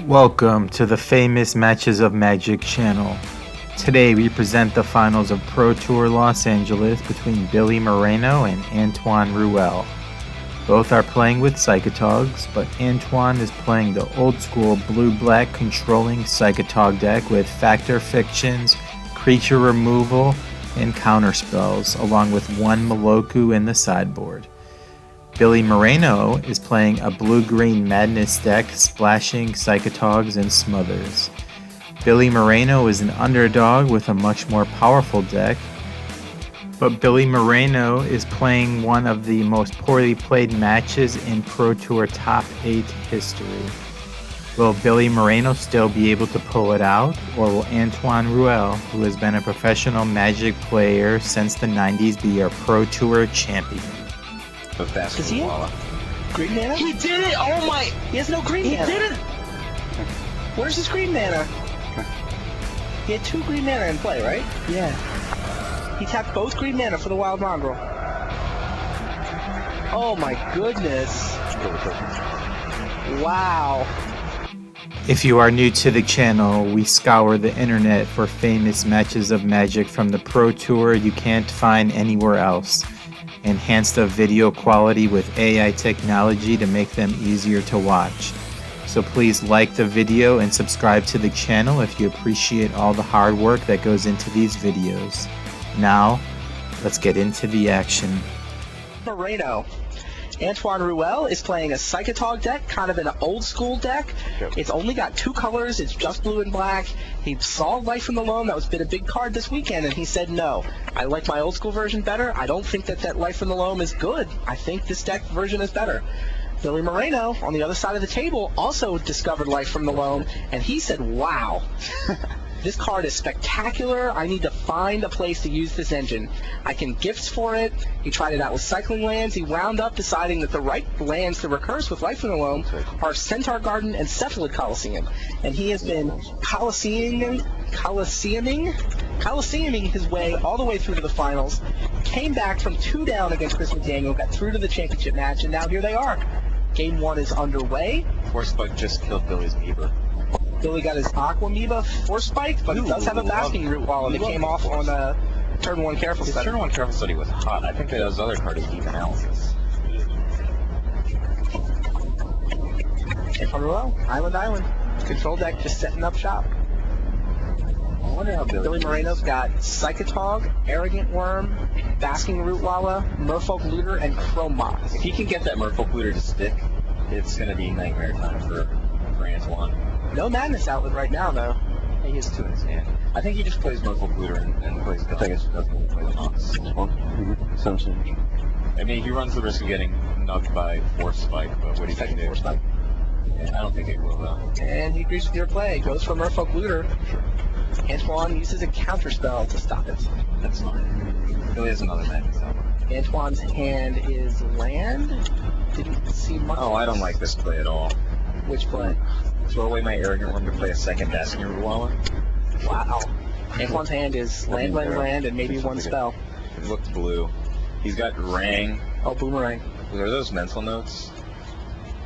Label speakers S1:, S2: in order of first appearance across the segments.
S1: Welcome to the famous Matches of Magic channel. Today we present the finals of Pro Tour Los Angeles between Billey Moreno and Antoine Ruel. Both are playing with Psychotogs, but Antoine is playing the old school blue-black controlling Psychotog deck with Factor Fictions, creature removal, and counterspells, along with one Moloku in the sideboard. Billey Moreno is playing a blue-green Madness deck, splashing Psychotogs and Smothers. Billey Moreno is an underdog with a much more powerful deck, but Billey Moreno is playing one of the most poorly played matches in Pro Tour Top 8 history. Will Billey Moreno still be able to pull it out, or will Antoine Ruel, who has been a professional Magic player since the 90s, be our Pro Tour champion?
S2: Does he have green mana?
S3: He did it! Oh my!
S2: He has no green mana.
S3: He did it!
S2: Where's his green mana? He had 2 green mana in play, right?
S3: Yeah.
S2: He tapped both green mana for the Wild Mongrel. Oh my goodness. Wow.
S1: If you are new to the channel, we scour the internet for famous matches of Magic from the Pro Tour you can't find anywhere else. Enhance the video quality with AI technology to make them easier to watch. So please like the video and subscribe to the channel if you appreciate all the hard work that goes into these videos. Now, let's get into the action.
S2: Moreneo. Antoine Ruel is playing a Psychotog deck, kind of an old school deck. It's only got 2 colors, it's just blue and black. He saw Life from the Loam, that was been a big card this weekend, and he said no. I like my old school version better. I don't think that Life from the Loam is good. I think this deck version is better. Billey Moreno, on the other side of the table, also discovered Life from the Loam, and he said, wow. This card is spectacular. I need to find a place to use this engine. I can gifts for it. He tried it out with cycling lands. He wound up deciding that the right lands to recurse with Life from the Loam are Centaur Garden and Cephalid Coliseum. And he has been Coliseuming his way all the way through to the finals. Came back from 2 down against Chris McDaniel, got through to the championship match, and now here they are. Game 1 is underway.
S3: Force Spike just killed Billy's Beaver.
S2: Billy got his Aqua Amoeba Force Spike, but he does have a Basking Root Wall, and it came off on turn 1 Careful Study.
S3: Turn 1 Careful Study was hot. I think that his other card is Deep Analysis.
S2: Antoine Ruel, Island. Control deck just setting up shop.
S3: I wonder how
S2: Billey Moreno's got Psychotog, Arrogant Worm, Basking Root Walla, Merfolk Looter, and Chrome Mox.
S3: If he can get that Merfolk Looter to stick, it's going to be nightmare time for Antoine.
S2: No Madness Outlet right now, though.
S3: He has 2 in his hand. I think he just plays Merfolk Looter and plays. I think it's doesn't play the Mox. I mean, he runs the risk of getting nugged by Force Spike, but what do you think?
S2: Force Spike.
S3: Yeah, I don't think it will, though.
S2: And he agrees with your play. Goes for Merfolk Looter. Antoine uses a counterspell to stop it.
S3: That's fine. Billy has another Madness Outlet.
S2: Antoine's hand is land. Didn't see much.
S3: Oh, I don't like this play at all.
S2: Which play?
S3: Throw away my Arrogant Worm to play a second Basking Root Walla.
S2: Wow. Antoine's hand is land, and maybe 1 spell.
S3: It looks blue. He's got Rang.
S2: Oh, Boomerang.
S3: Are those mental notes?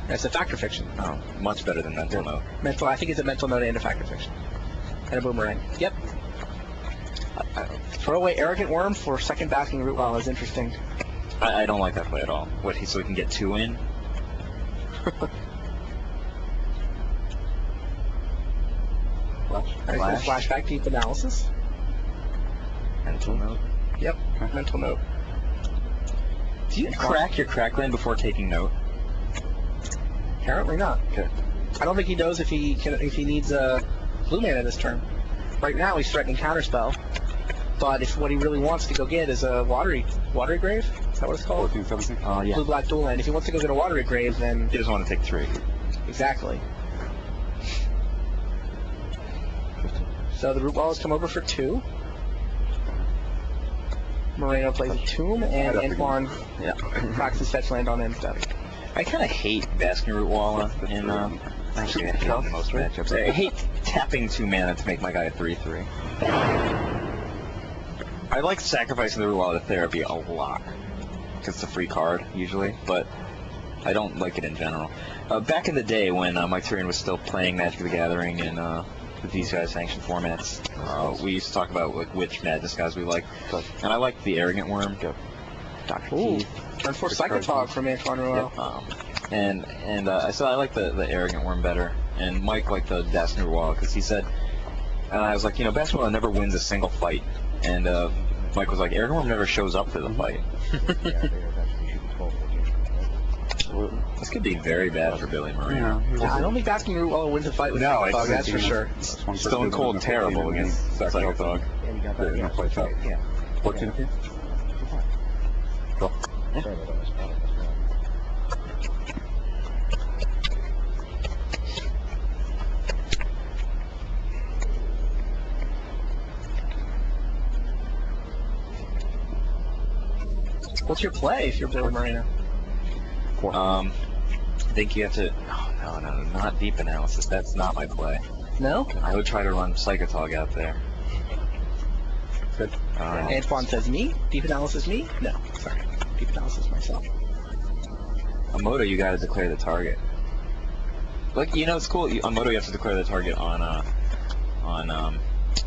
S2: That's a Factor Fiction.
S3: Oh, much better than mental note.
S2: I think it's a mental note and a Factor Fiction. And a Boomerang. Yep. Throw away Arrogant Worm for second Basking Root Walla is interesting.
S3: I don't like that play at all. What, so he can get 2 in?
S2: Flashback Deep Analysis.
S3: Mental note?
S2: Yep, mental note.
S3: Do you crack your Crackland before taking note?
S2: Apparently not.
S3: Okay.
S2: I don't think he knows if he needs a blue mana this turn. Right now he's threatening Counterspell, but if what he really wants to go get is a Watery Grave? Is that what it's called?
S3: Yeah.
S2: Blue-black dual land. If he wants to go get a Watery Grave, then...
S3: He doesn't want to take 3.
S2: Exactly. So the Root Wallas come over for 2. Moreno plays a Tomb, and Antoine cracks his fetch land on end step.
S3: I kind of hate Basking Root Walla in actually I hate most matchups. I hate tapping 2 mana to make my guy a 3/3. I like sacrificing the Ruel to therapy a lot. Because it's a free card, usually, but I don't like it in general. Back in the day when Mike Tyrion was still playing Magic the Gathering and the DCI sanctioned formats, we used to talk about like which Madness guys we liked. And I liked the Arrogant Worm, Dr. Keith.
S2: And for Psychotog from Antoine Ruel.
S3: Yep. So I like the Arrogant Worm better, and Mike liked the Destiny Ruel because he said, and I was like, Destiny Ruel never wins a single fight, and Mike was like, Arrogant Worm never shows up to the fight. This could be very bad for Billey Moreno.
S2: Yeah, I don't think Destiny Ruel wins a fight with Psychotog, that's for sure.
S3: Stone Cold terrible against Psychotog.
S4: Yeah, play top. Yeah. 14 of you? Cool. Sorry about that.
S2: What's your play if you're Billey Moreno?
S3: I think you have to. Oh, no, not deep analysis. That's not my play.
S2: No?
S3: I would try to run Psychotog out there.
S4: Good.
S2: Antoine says me? Deep analysis me? No, sorry. Deep analysis myself.
S3: On Moto, you gotta declare the target. Like, it's cool. On Moto, you have to declare the target on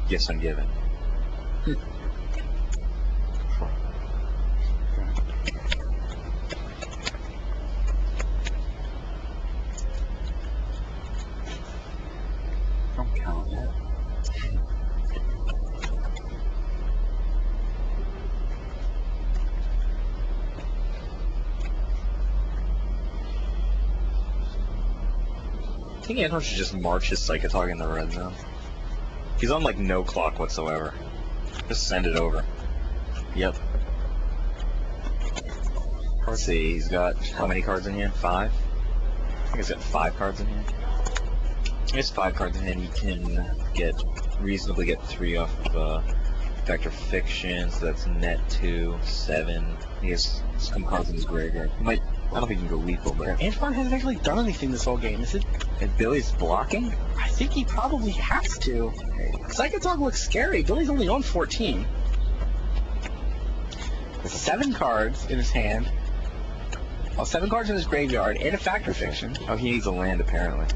S3: Gifts Ungiven.
S4: Don't count that.
S3: I think Antoine should just march his Psychotog in the red zone. He's on like no clock whatsoever. Just send it over. Yep. Let's see, he's got how many cards in hand? 5? I think he's got 5 cards in hand. He has 5 cards in hand. He can reasonably get 3 off of Factor Fiction, so that's net 2, 7. He has some cards in his graveyard. I don't think he can go lethal, but
S2: Antoine hasn't actually done anything this whole game, is it?
S3: And Billy's blocking?
S2: I think he probably has to. Psychotog looks scary. Billy's only on 14. 7 cards in his hand. Well, 7 cards in his graveyard and a Factor Fiction.
S3: Oh, he needs a land apparently.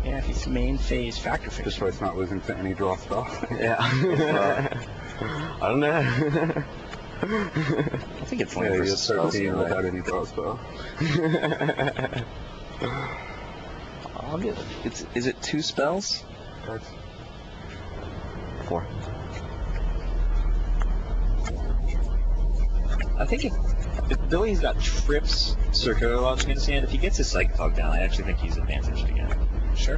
S2: Yeah, if he's main phase Factor Fiction.
S4: Just so it's not losing to any draw spell.
S3: Yeah.
S4: I don't know.
S3: I think it's land
S4: Yeah,
S3: versus
S4: you're 13
S3: spells, right?
S4: without any draw spell.
S3: I'll get it. Is it 2 spells?
S4: That's
S3: 4. I think if Billy's got Trips, Circular Logic in his hand, if he gets his Psychotog down, I actually think he's advantaged again.
S2: Sure.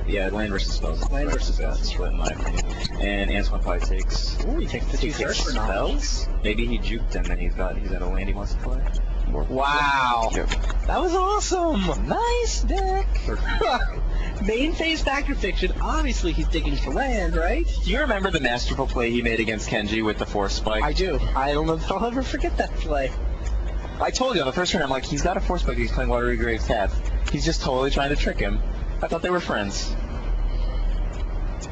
S3: Yeah, land versus spells.
S2: Land versus spells.
S3: That's split in my opinion. And Antoine probably takes.
S2: Ooh, he takes the 2
S3: takes
S2: for knowledge.
S3: spells. Maybe he juked him and he's got a land he wants to play.
S2: Wow.
S3: Yep.
S2: That was awesome. Nice deck. Main phase Factor Fiction. Obviously, he's digging for land, right?
S3: Do you remember the masterful play he made against Kenji with the Force Spike?
S2: I do. I don't know if I'll ever forget that play.
S3: I told you on the first turn, I'm like, he's got a Force Spike, he's playing Watery Grave's Cats. He's just totally trying to trick him. I thought they were friends.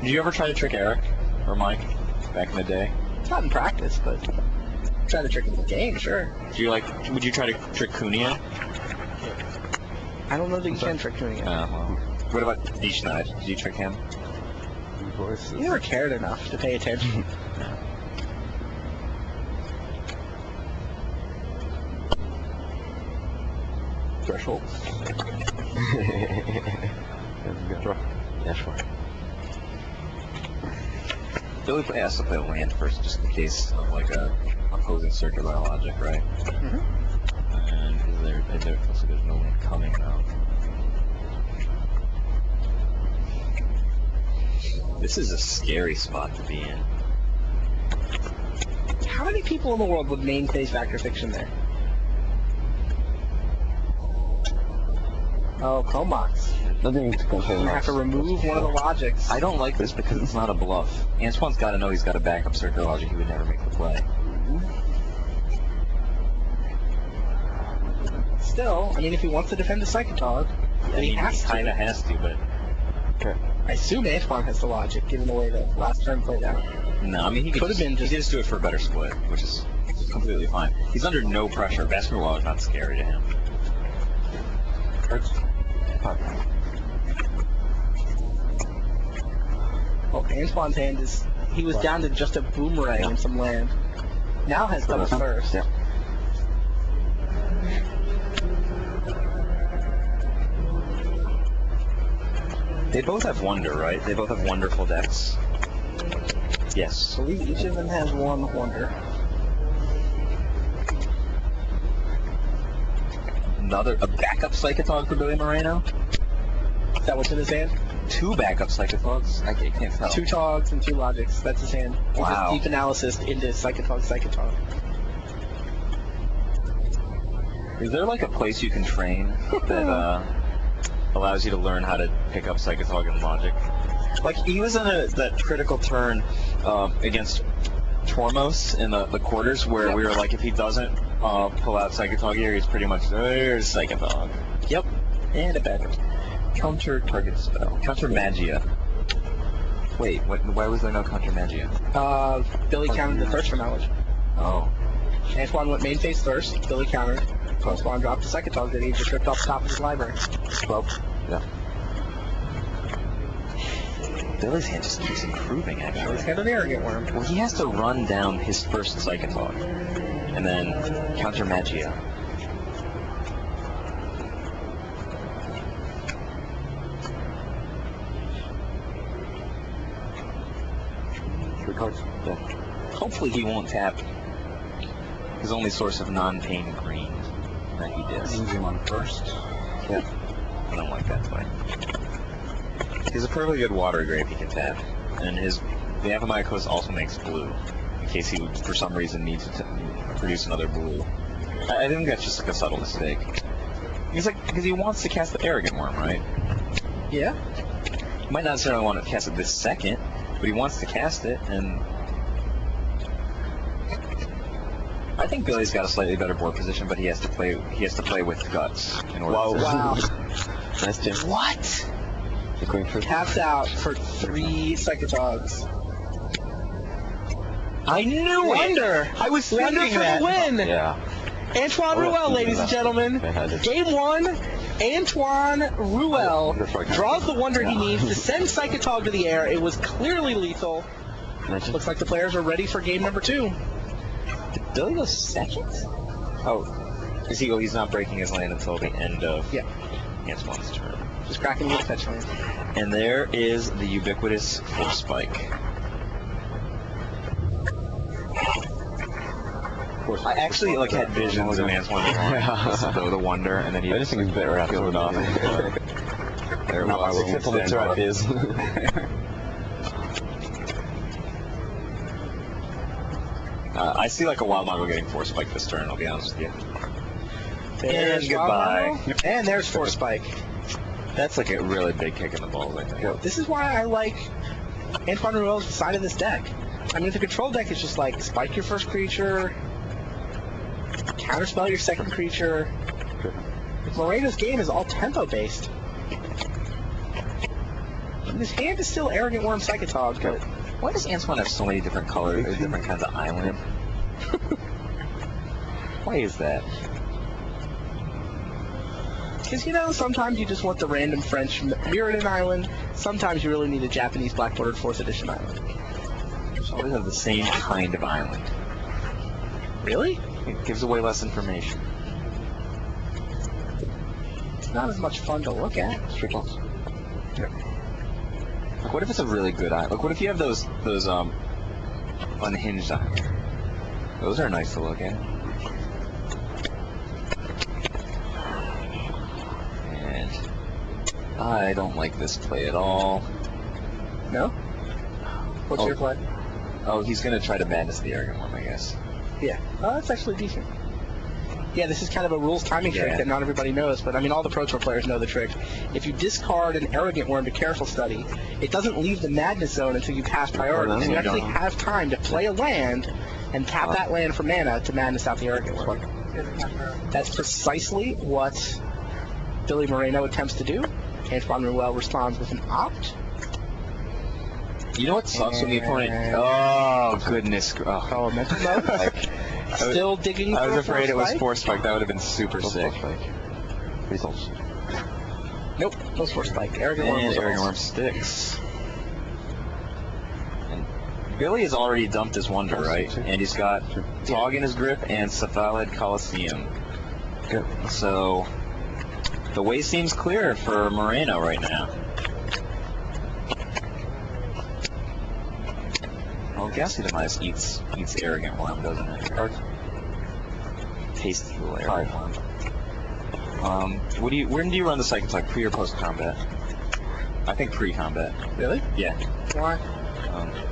S3: Did you ever try to trick Eric or Mike back in the day?
S2: Not in practice, but try to trick him in the game, sure.
S3: Would you try to trick Kunia?
S2: I don't know that you can trick Kunia.
S3: Well. What about Dishnaid? Did you trick him?
S4: voices.
S2: You never cared enough to pay attention.
S4: Threshold. Draw.
S3: Yeah, sure. Billy has to play a land first, just in case of like a opposing circular logic, right?
S2: Mm-hmm.
S3: And so there's no land coming now. This is a scary spot to be in.
S2: How many people in the world would main phase Factor Fiction there? Oh, Comox.
S4: Nothing to
S2: You're gonna have to remove one of the logics.
S3: I don't like this because it's not a bluff. Antoine's got to know he's got a backup circular logic. He would never make the play.
S2: Still, I mean, if he wants to defend the Psychotog, then he has to.
S3: Kind of has to, but
S4: Okay.
S2: I assume Antoine has the logic, given the way the last turn played out.
S3: No, I mean he
S2: Could have been
S3: He
S2: just-
S3: could just do it for a better split, which is completely fine. He's under no pressure. Basket Royale is not scary to him.
S4: Cards.
S2: Oh, Antoine's hand is... He was down to just a boomerang in some land. Now has double first.
S4: Yeah.
S3: They both have Wonder, right? They both have wonderful decks. Yes.
S2: I believe each of them has one wonder.
S3: A backup Psychotog for Billey Moreno?
S2: Is that what's in his hand?
S3: 2 backup Psychotogs? I can't tell.
S2: 2 Togs and 2 Logics. That's his hand. He
S3: Wow.
S2: just deep analysis into Psychotog.
S3: Is there like a place you can train that allows you to learn how to pick up Psychotog and Logic? Like he was in that critical turn against Tormos in the quarters where we were like, if he doesn't pull out Psychotog here, he's pretty much there's Psychotog.
S2: Yep. And a backup.
S3: Counter target spell. Counter Magia. Wait, why was there no Counter Magia?
S2: Billy countered the thirst for knowledge.
S3: Oh.
S2: Antoine went main phase first. Billy countered. Antoine dropped the Psychotog that he just ripped off the top of his library.
S3: 12. Yeah. Billy's hand just keeps improving,
S2: Now
S3: actually.
S2: he's got an arrogant worm.
S3: Well, he has to run down his first Psychotog, and then counter Magia.
S4: Three cards. Yeah.
S3: Hopefully he won't tap his only source of non-pain green that he did.
S4: Easy one first.
S3: Yeah. I don't like that play. He's a perfectly good water grave he can tap, and the Apomycos also makes blue, in case he for some reason needs to produce another blue. I think that's just like a subtle mistake. He's like, because he wants to cast the Arrogant Worm, right?
S2: Yeah.
S3: He might not necessarily want to cast it this second, but he wants to cast it, and I think Billy's got a slightly better board position, but he has to play with guts in order.
S4: Whoa.
S3: to...
S2: Wow.
S4: Nice, Jim.
S2: What?
S4: The queen first.
S2: Tapped out for 3 Psychotogs.
S3: I knew
S2: Wonder.
S3: I was
S2: Wonder
S3: thinking
S2: for
S3: that.
S2: the win.
S4: Yeah.
S2: Antoine
S4: Oh,
S2: Ruel, ladies and gentlemen.
S4: They had it.
S2: Game 1, Antoine Ruel
S4: Wonderful.
S2: draws the wonder he needs to send Psychotog to the air. It was clearly lethal. Looks like the players are ready for game number 2.
S3: Did Billy go second? Oh, he's not breaking his land until the end of Antoine's turn.
S2: Just cracking the fetch land.
S3: And there is the ubiquitous Force Spike. I actually had visions of Antoine the wonder, and then he.
S4: I just think it's better after
S3: peeled it off. There it was.
S4: Except the threat is.
S3: I see like a Wild Mongo getting Force Spike this turn, I'll be honest with you.
S2: There's
S3: And goodbye.
S2: Wildmo. And there's Force Spike.
S3: That's like a really big kick in the balls, I think.
S2: This is why I like Antoine Ruel's side of this deck. I mean, the control deck is just like spike your first creature, counterspell your second creature. Moreno's game is all tempo based. And his hand is still Arrogant Worm Psychotog, but
S3: Why does Antoine have so many different colors, different kinds of island? Why is that?
S2: because sometimes you just want the random French Mirrodin island. Sometimes you really need a Japanese black bordered 4th edition island.
S3: Just always have the same kind of island.
S2: Really?
S3: It gives away less information.
S2: It's not as much fun to look at.
S3: Trickles. Like, what if it's a really good island? Like, what if you have those unhinged islands? Those are nice to look at. And I don't like this play at all.
S2: No? What's your play?
S3: Oh, he's gonna try to madness the Arrogant Worm, I guess.
S2: Yeah. Oh, that's actually decent. Yeah, this is kind of a rules timing trick
S3: Yeah.
S2: that not everybody knows, but I mean all the Pro Tour players know the trick. If you discard an Arrogant Worm to Careful Study, it doesn't leave the Madness Zone until you pass priority, and you actually have time to play a land and tap that land for mana to Madness out the Arrogant Worm. That's precisely what Billey Moreno attempts to do. Antoine Ruel responds with an opt.
S3: You know what sucks when the opponent... Oh, goodness.
S2: Oh, mental mode. Still digging for
S3: I was
S2: a
S3: afraid it
S2: force
S3: was
S2: spike?
S3: force spike. That would have been super sick.
S4: Results.
S2: Nope, no force spike. Arrogant Worm
S3: And
S2: results.
S3: Arrogant Worm sticks. And Billy has already dumped his Wonder, right? And he's got Tog in his grip and Cephalid Coliseum.
S4: Good.
S3: So the way seems clear for Moreno right now. Well, Ghastly Demise eats Arrogant Worm, doesn't it?
S4: Cards.
S3: Tasty little Arrogant Worm. When do you run the Psychotog, pre or post combat? I think pre-combat.
S2: Really?
S3: Yeah.
S2: Why?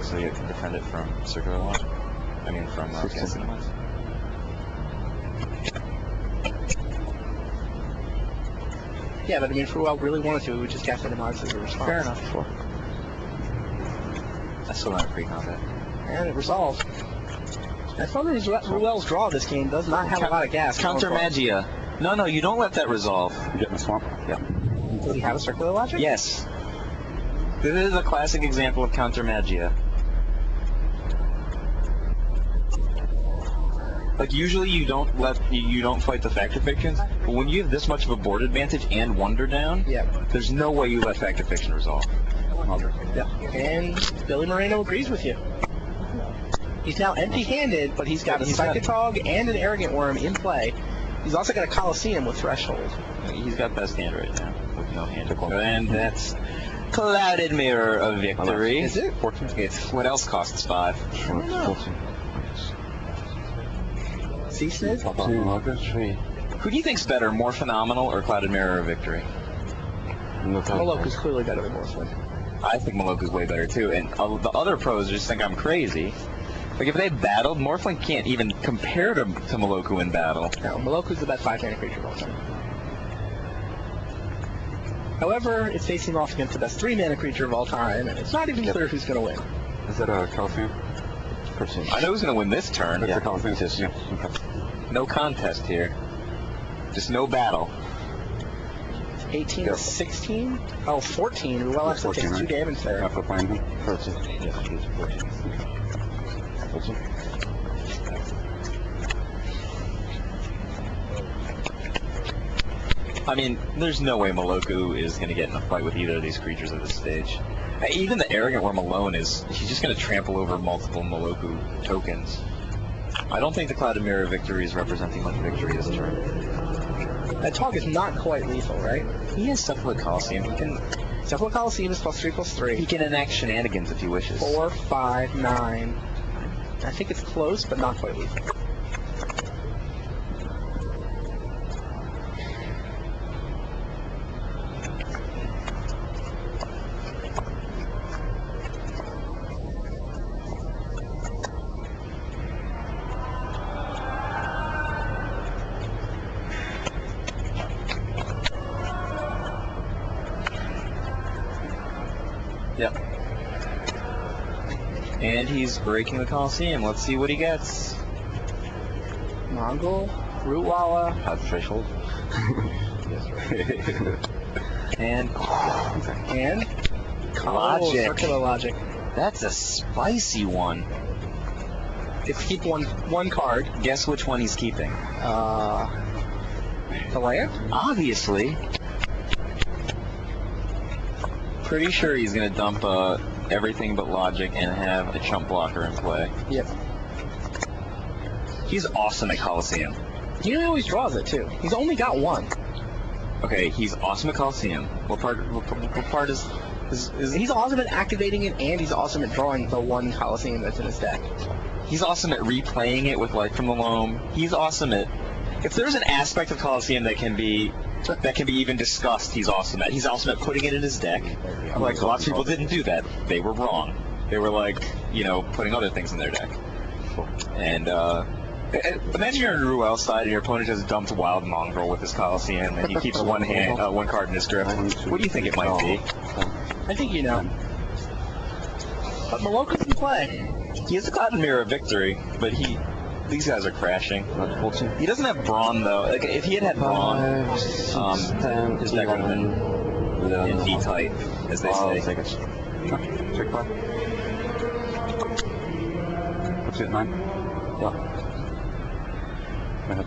S3: So you can defend it from circular launch. I mean, from Ghastly Demise.
S2: Yeah, but I mean, if Ruel really wanted to, we would just cast Demise as a response.
S3: Fair enough. Sure. I still run pre-combat.
S2: And it resolved. As far as Ruel's draw this game does not have a lot of gas.
S3: Counter Magia. No, you don't let that resolve.
S4: You get in the swamp? Yeah.
S2: Does he have a circular logic?
S3: Yes. This is a classic example of Counter Magia. Like usually you don't fight the Factor Fictions, but when you have this much of a board advantage and Wonder down, there's no way you let Factor Fiction resolve.
S2: Yeah. And Billey Moreno agrees with you. He's now empty-handed, but he's got a Psychotog and an Arrogant Worm in play. He's also got a Coliseum with Threshold.
S3: He's got best hand right now, with no hand. And that's Clouded Mirror of Victory.
S2: Is it?
S3: 14. It's what else costs 5?
S2: I don't know.
S4: 14.
S2: C-Snid?
S4: 3.
S3: Who do you think's better, More Phenomenal or Clouded Mirror of Victory?
S2: Maloku's clearly better than Morphling.
S3: I think Maloku's way better too, and the other pros just think I'm crazy. Like if they battled, Morphling can't even compare to Maloku in battle.
S2: No, Maloku's the best 5-mana creature of all time. However, it's facing off against the best 3-mana creature of all time, and it's not even clear who's going to win.
S4: Is that a Coliseum?
S3: I know who's going to win this turn.
S4: That's a Coliseum. Yeah. Okay.
S3: No contest here. Just no battle.
S2: 18 to 16? Oh, 14. Ruel actually takes 2 damage there.
S4: After playing him? 14. Yes, he's 14. 14.
S3: I mean, there's no way Maloku is going to get in a fight with either of these creatures at this stage. Even the Arrogant Worm alone he's just going to trample over multiple Maloku tokens. I don't think the Clouded Mirror of Victory is representing much victory this turn.
S2: That Tog is not quite lethal, right?
S3: He has Cephalid Coliseum.
S2: Cephalid Coliseum is +3/+3.
S3: He can enact shenanigans if he wishes.
S2: 4, 5, 9. I think it's close, but not quite lethal.
S3: Yep. And he's breaking the Coliseum. Let's see what he gets.
S2: Mongol, Rootwalla,
S3: Have threshold. And Logic.
S2: Circular Logic.
S3: That's a spicy one.
S2: It's keep one card.
S3: Guess which one he's keeping?
S2: The land?
S3: Obviously. Pretty sure he's gonna dump everything but Logic and have a chump blocker in play.
S2: Yep.
S3: He's awesome at Coliseum.
S2: He always draws it too. He's only got one.
S3: Okay, he's awesome at Coliseum. What part is
S2: He's awesome at activating it, and he's awesome at drawing the one Coliseum that's in his deck.
S3: He's awesome at replaying it with Light from the Loam. He's awesome at... If there's an aspect of Coliseum that can be even discussed, he's awesome at. He's awesome at putting it in his deck. Like, lots of people didn't do that. They were wrong. They were like, putting other things in their deck. And, imagine you're on Ruel's side and your opponent has dumped Wild Mongrel with his Coliseum and he keeps one card in his grip. What do you think it might be?
S2: I think you know. But Maloku's in play.
S3: He has a Clouded Mirror of Victory, but these guys are crashing. He doesn't have Brawn though. Like if he had Brawn, his deck would have been in V-type, as they say.
S4: Check 5. What's it, 9? Yeah. Go ahead.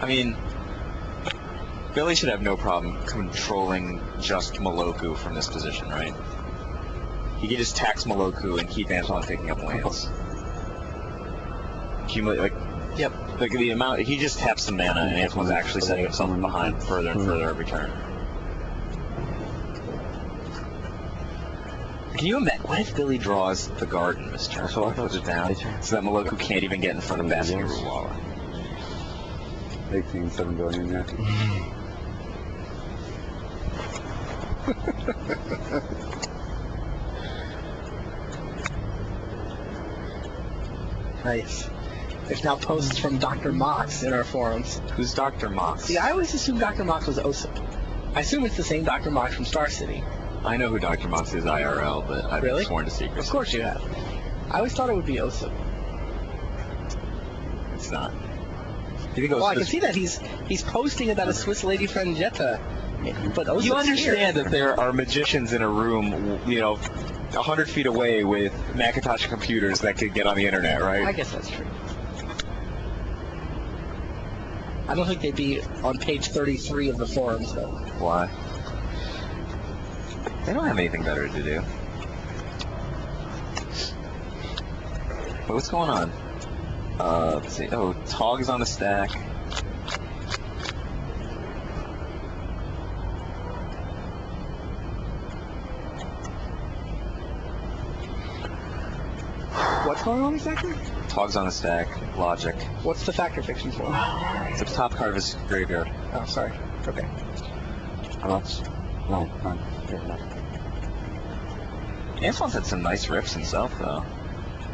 S3: I mean, Billy should have no problem controlling just Moloku from this position, right? He can just tax Moloku and keep Antoine picking up lands. Accumulate, like,
S2: Yep.
S3: like the amount, he just taps some mana and Antoine's actually setting himself behind further and further every turn. Can you imagine, what if Billy draws the garden this turn? So I puts it down, so that Moloku can't even get in front of Basking Ruwala.
S4: 18, 7 billion, yeah.
S2: Nice. There's now posts from Dr. Mox in our forums.
S3: Who's Dr. Mox?
S2: See, I always assumed Dr. Mox was Osip. I assume it's the same Dr. Mox from Star City.
S3: I know who Dr. Mox is IRL, but I've
S2: Really?
S3: been sworn to secrecy.
S2: Of course you have. I always thought it would be Osip.
S3: It's not. Do you think
S2: Well, I can
S3: Osip
S2: see that he's posting about a Swiss lady friend Jetta. But Osip's
S3: You understand
S2: here.
S3: that there are magicians in a room, 100 feet away with Macintosh computers that could get on the internet, right?
S2: I guess that's true. I don't think they'd be on page 33 of the forums, though.
S3: Why? They don't have anything better to do. But what's going on? Let's see. Oh, Tog is on the stack.
S2: What's going on exactly?
S3: Tog's on the stack. Logic.
S2: What's the factor fiction for?
S3: It's the top card of his graveyard.
S2: Oh, sorry. Okay.
S4: That's 9.
S3: Antoine's had some nice riffs himself, though.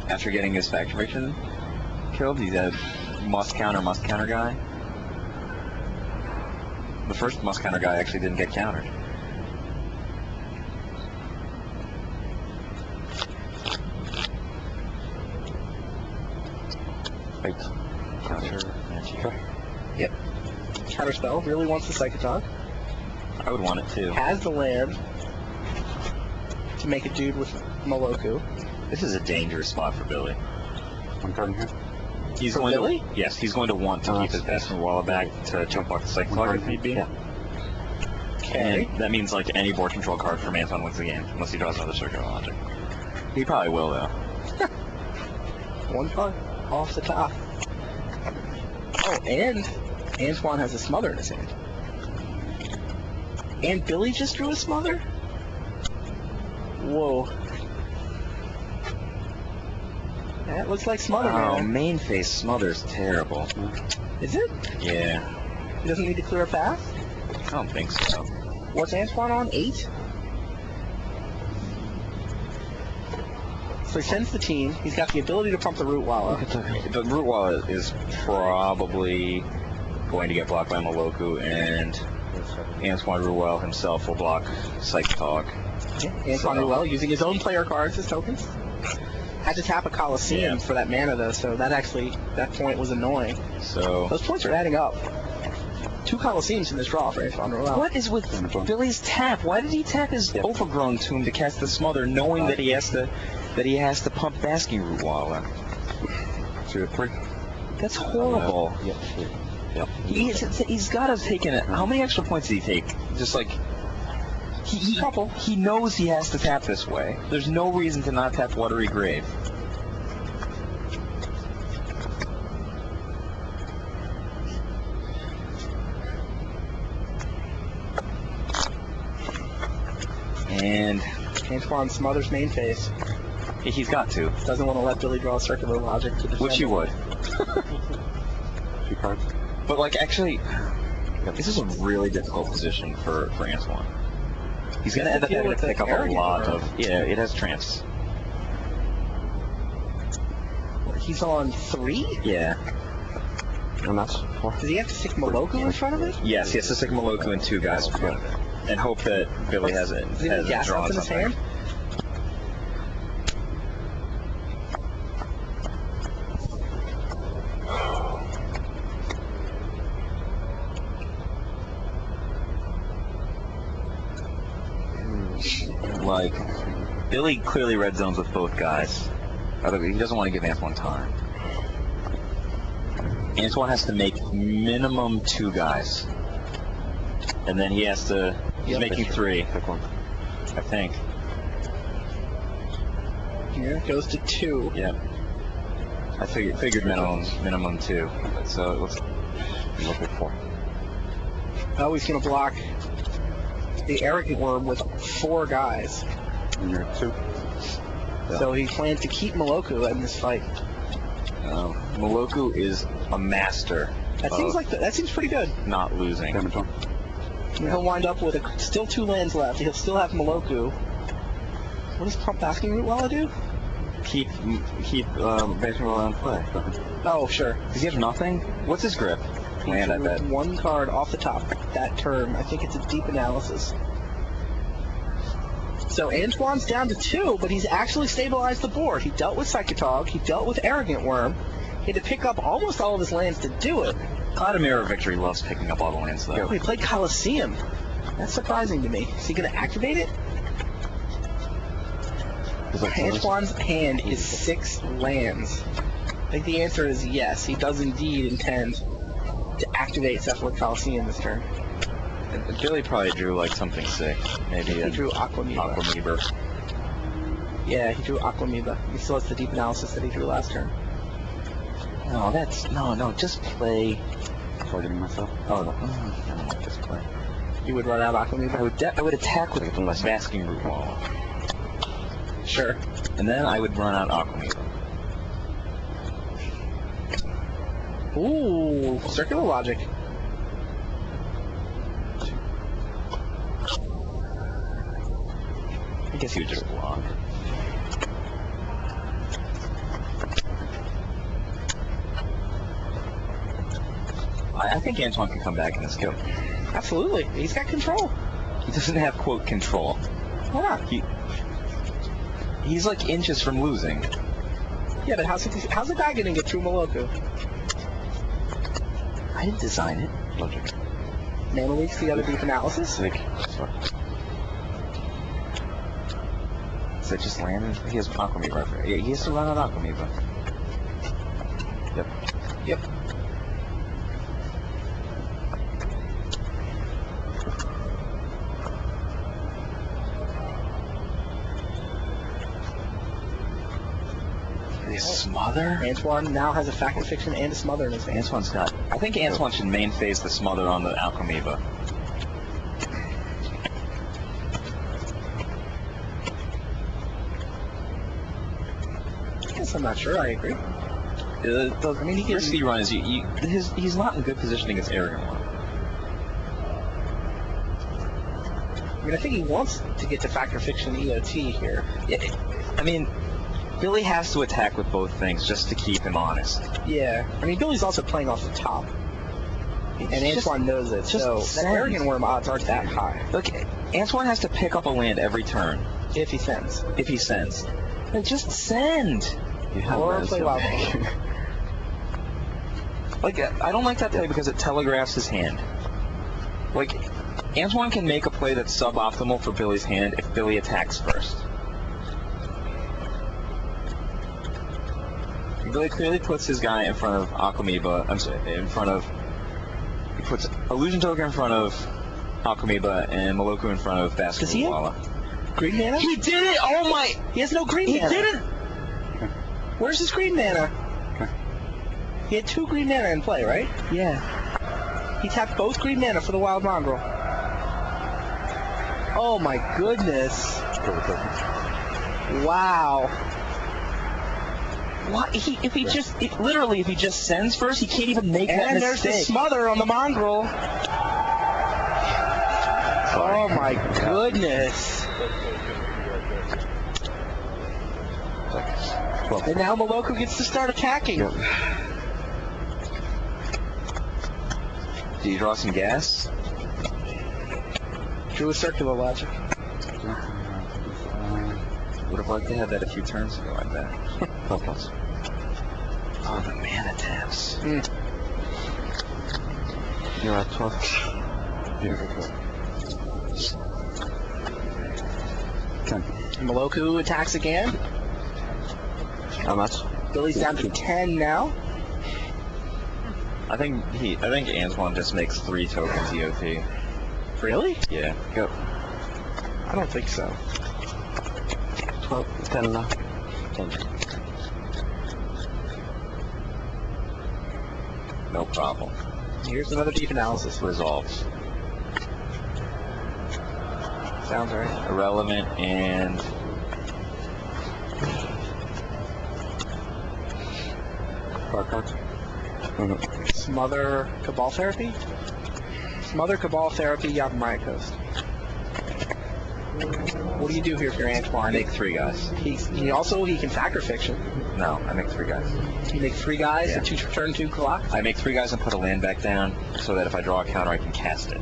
S3: After getting his factor fiction killed, he's a must counter guy. The first must counter guy actually didn't get countered.
S4: Right.
S3: Counter.
S2: Yep. Counterspell really wants the Psychotog.
S3: I would want it too.
S2: Has the land to make a dude with Moloku.
S3: This is a dangerous spot for Billy.
S4: One card in here.
S3: He's
S2: For
S3: going
S2: Billy?
S3: to, yes, he's going to want to keep his Basking Ruwala back to jump off the Psychotogs if need be.
S4: Yeah.
S2: Okay.
S3: And that means like any board control card from Antoine wins the game, unless he draws another Circular Logic. He probably will though.
S2: One card off the top. Oh, and Antoine has a Smother in his hand. And Billy just drew a Smother? Whoa. That looks like Smother,
S3: Oh,
S2: man.
S3: main face Smother's terrible.
S2: Is it?
S3: Yeah,
S2: He doesn't need to clear a path?
S3: I don't think so.
S2: What's Antoine on? 8? So he sends the team. He's got the ability to pump the Rootwalla.
S3: The Rootwalla is probably going to get blocked by Moloku, and Antoine Ruel himself will block Psychotog.
S2: Antoine Ruel using his own player cards as tokens. Had to tap a Coliseum for that mana though, so that point was annoying.
S3: So
S2: Those points are adding up. 2 Coliseums in this draw for Antoine Ruel.
S3: what is with Billy's tap? Why did he tap his Overgrown Tomb to cast the Smother, knowing that he has to pump Basking Rootwalla?
S4: 2 to 3.
S3: That's horrible.
S4: Yep.
S3: He's got to have taken it. How many extra points did he take? Just like he knows he has to tap this way. There's no reason to not tap Watery Grave. And
S2: Antoine Smothers main phase.
S3: he's got to.
S2: Doesn't want to let Billy draw Circular Logic to defend.
S3: Which he
S2: him.
S3: would.
S4: 2 cards.
S3: But like actually, this is a really difficult position for Antoine. He's going to end up having to pick up a lot of... Yeah, it has tramps.
S2: He's on 3?
S3: Yeah.
S4: And that's 4.
S2: Does he have to stick Moloku in front of it?
S3: Yes, he has to stick Moloku and 2 guys in front of it. And hope that Billy has it.
S2: Does he have gas up in his hand?
S3: Like, Billy clearly red zones with both guys. He doesn't want to give Antoine time. Antoine has to make minimum 2 guys. And then he has to... He's making 3.
S4: Pick one.
S3: I think.
S2: Here goes to 2.
S3: Yeah. I figured minimum 2. So let's
S4: Look at 4.
S2: Oh, he's going to block the Arrogant Worm with 4 guys.
S4: And you're 2. Yeah.
S2: So he plans to keep Moloku in this fight.
S3: Moloku is a master.
S2: That seems that seems pretty good.
S3: Not losing.
S4: Damage on.
S2: He'll wind up with still 2 lands left. He'll still have Moloku. What does Pump Basking Root Walla do?
S3: Keep basing roll on play.
S2: Oh, sure.
S3: Does he have nothing? What's his grip? Land, I bet.
S2: 1 card off the top that turn. I think it's a Deep Analysis. So Antoine's down to 2, but he's actually stabilized the board. He dealt with Psychotog. He dealt with Arrogant Worm. He had to pick up almost all of his lands to do it.
S3: Vladimir Victory loves picking up all the lands, though.
S2: Oh, he played Colosseum. That's surprising to me. Is he going to activate it? Antoine's hand is 6 lands. I think the answer is yes. He does indeed intend to activate Cephalic Colosseum this turn.
S3: Billy probably drew like something sick. Maybe
S2: He drew Aquamoeba.
S3: Aquamoeba.
S2: Yeah, he drew Aquamoeba. He still has the Deep Analysis that he drew last turn.
S3: No, just play.
S4: Targeting myself.
S3: Oh, no, just play.
S2: You would run out Aquamoeba?
S3: I would attack with Basking Root Wall.
S2: Sure.
S3: And then I would run out Aquamoeba.
S2: Ooh, circular logic.
S3: I guess he would just block. I think Antoine can come back in this kill.
S2: Absolutely. He's got control.
S3: He doesn't have, quote, control.
S2: Why not?
S3: He's like inches from losing.
S2: Yeah, but how's the guy going to get through Moloku?
S3: I didn't design it.
S4: Logic.
S2: Mana Leaks the other Deep Analysis?
S4: Sorry.
S3: Is that just land? He has Aquamoeba. He has to run out Aquamoeba. Yep. Smother?
S2: Antoine now has a Fact or Fiction and a Smother in his hand.
S3: Antoine's got... I think Antoine should main phase the Smother on the Aquamoeba.
S2: I guess I'm not sure. I agree.
S3: I mean, he risky run is he's not in good position against Arrogant One.
S2: I mean, I think he wants to get to Fact or Fiction EOT here.
S3: Yeah, I mean, Billy has to attack with both things just to keep him honest.
S2: Yeah. I mean, Billy's also playing off the top. And Antoine knows it, so the Arrogant Worm odds aren't that high.
S3: Look, Antoine has to pick up a land every turn.
S2: If he sends.
S3: Then just send!
S2: Or play Wild.
S3: Like, I don't like that play because it telegraphs his hand. Like, Antoine can make a play that's suboptimal for Billy's hand if Billy attacks first. Billy clearly puts his guy in front of Aquamoeba. He puts Illusion Token in front of Aquamoeba and Moloku in front of Basking Root Walla.
S2: Green mana?
S3: He did it! Oh my!
S2: He has no green mana.
S3: He didn't!
S2: Where's his green mana? He had 2 green mana in play, right?
S3: Yeah.
S2: He tapped both green mana for the Wild Mongrel. Oh my goodness. Wow.
S3: What? If he just sends first, he can't even make that mistake.
S2: And there's the Smother on the Mongrel. Oh my goodness. And now Moloko gets to start attacking.
S4: Yep.
S3: Do you draw some gas?
S2: Drew a circular logic.
S3: Would have liked to have that a few turns ago, I bet.
S4: 12 plus.
S3: Oh, the mana taps.
S4: You're at 12. Here. 10.
S2: Moloko attacks again.
S4: How much?
S2: Billy's down to 10 now.
S3: I think Antoine just makes 3 tokens EOT.
S2: Really?
S3: Yeah.
S4: Go.
S2: I don't think so.
S4: 12. 10 now. 10.
S3: No problem.
S2: Here's another deep analysis.
S3: Resolves.
S2: Sounds right.
S3: Irrelevant and
S4: Card cards.
S2: Smother Cabal Therapy? Smother Cabal Therapy, Yakumaya Coast. What do you do here if you're Antoine?
S3: I make 3 guys.
S2: He can factor fiction.
S3: No, I make 3 guys.
S2: You make 3 guys
S3: Yeah.
S2: at turn 2 clock.
S3: I make 3 guys and put a land back down so that if I draw a counter, I can cast it.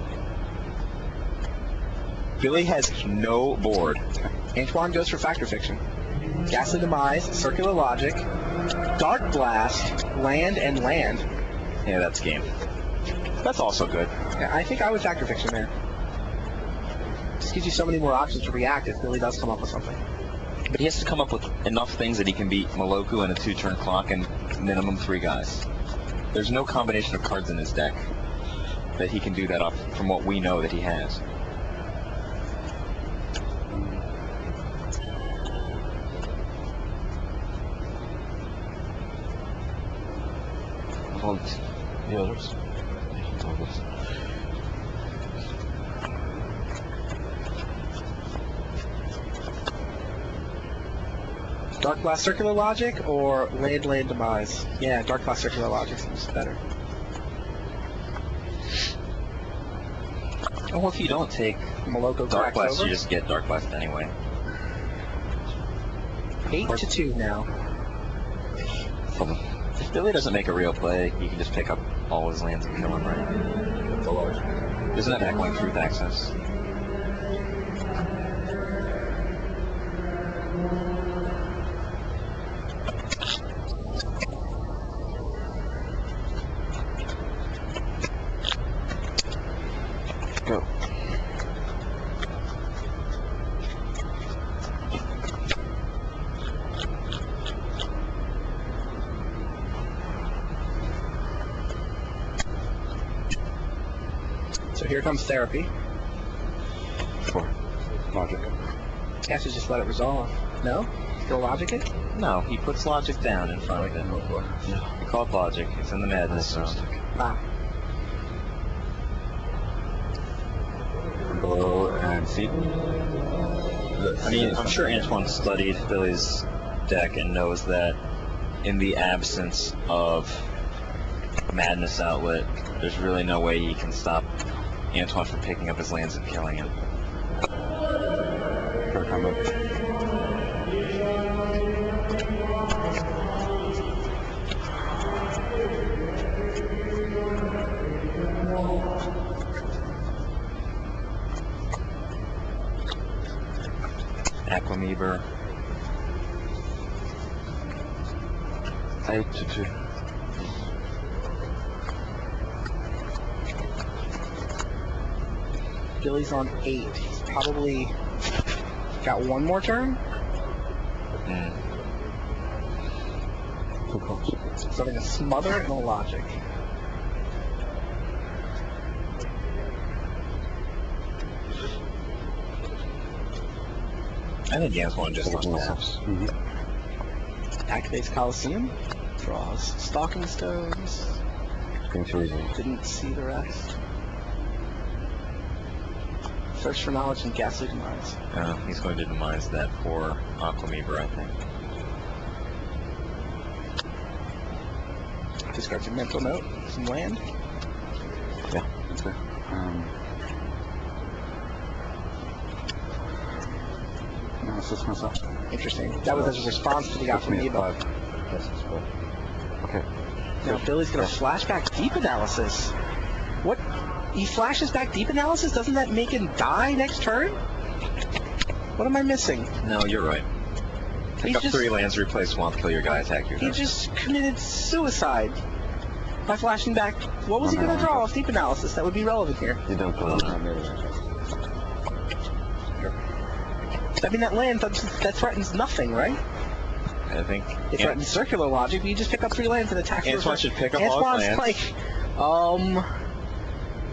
S3: Billy has no board.
S2: Antoine goes for factor fiction. Ghastly Demise, Circular Logic, Dark Blast, land, and land.
S3: Yeah, that's game. That's also good.
S2: Yeah, I think I would factor fiction there. Just gives you so many more options to react if Billy does come up with something.
S3: But he has to come up with enough things that he can beat Moloko in a 2-turn clock and minimum 3 guys. There's no combination of cards in his deck that he can do that off from what we know that he has.
S4: Hold the others. Hold this.
S2: Dark Blast Circular Logic or Land Demise? Yeah, Dark Blast Circular Logic seems better.
S3: Oh, well, if you don't take
S2: Moloko
S3: Dark
S2: cracks
S3: Blast,
S2: over.
S3: you just get Dark Blast anyway.
S2: 8-2 now.
S4: Hold them.
S3: If Billy doesn't make a real play, you can just pick up all his lands and kill him, right? Isn't that back like Truth Access?
S4: Go.
S2: So here comes Therapy.
S4: 4. Logic.
S2: You have to just let it resolve. No? Still Logic it?
S3: No, he puts Logic down in front of it.
S4: Yeah.
S3: We call it Logic. It's in the Madness Zone.
S2: Wow.
S4: Go and see.
S3: I mean, I'm sure Antoine studied Billy's deck and knows that in the absence of Madness Outlet, there's really no way he can stop Antoine from picking up his lands and killing him.
S4: Card combo.
S3: Aquameber.
S4: 8-2.
S2: Billy's on 8. He's probably got one more turn.
S3: Mm.
S4: 2 cards.
S2: So I'm going to Smother and a Logic.
S3: I think Antoine just lost maps.
S2: Activates Coliseum. Draws Stalking Stones.
S4: Going too easy.
S2: Didn't see the rest. Search for Knowledge and Ghastly Demise.
S3: He's going to demise that for Aquameber, I think.
S2: Discards a Mental Note. Some land.
S4: Yeah. Okay. Now assist myself.
S2: Interesting. That was as a response to the
S4: Puts me at
S2: Aquamoeba.
S4: 5. Yes, it's 4. Okay.
S2: Now Billy's going to flash back deep analysis. What? He flashes back deep analysis? Doesn't that make him die next turn? What am I missing?
S3: No, you're right. Pick up 3 lands, replace 1, kill your guy, attack your guy.
S2: He just committed suicide by flashing back. What was he going to draw off deep analysis that would be relevant here?
S4: You don't go on.
S2: I mean, that land, that threatens nothing, right?
S3: I think.
S2: It threatens circular logic, but you just pick up 3 lands and attack.
S3: Antoine should pick up all
S2: Antoine's
S3: lands.
S2: like,